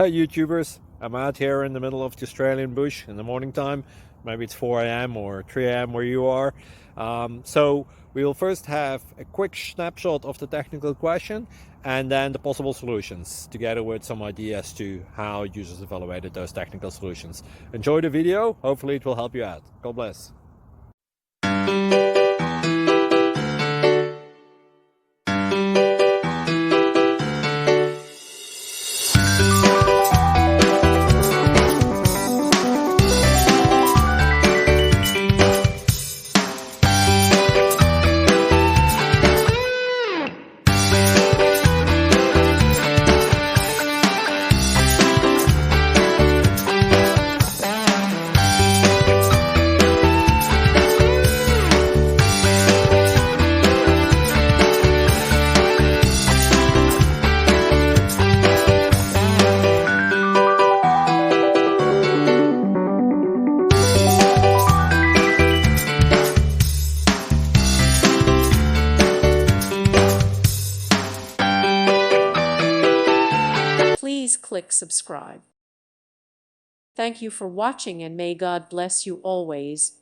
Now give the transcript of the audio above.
Hi YouTubers, I'm out here in the middle of the Australian bush in the morning time. Maybe it's 4 a.m. or 3 a.m. where you are. So we will first have a quick snapshot of the technical question and then the possible solutions, together with some ideas to how users evaluated those technical solutions. Enjoy the video, hopefully it will help you out. God bless. Please click subscribe. Thank you for watching and may God bless you always.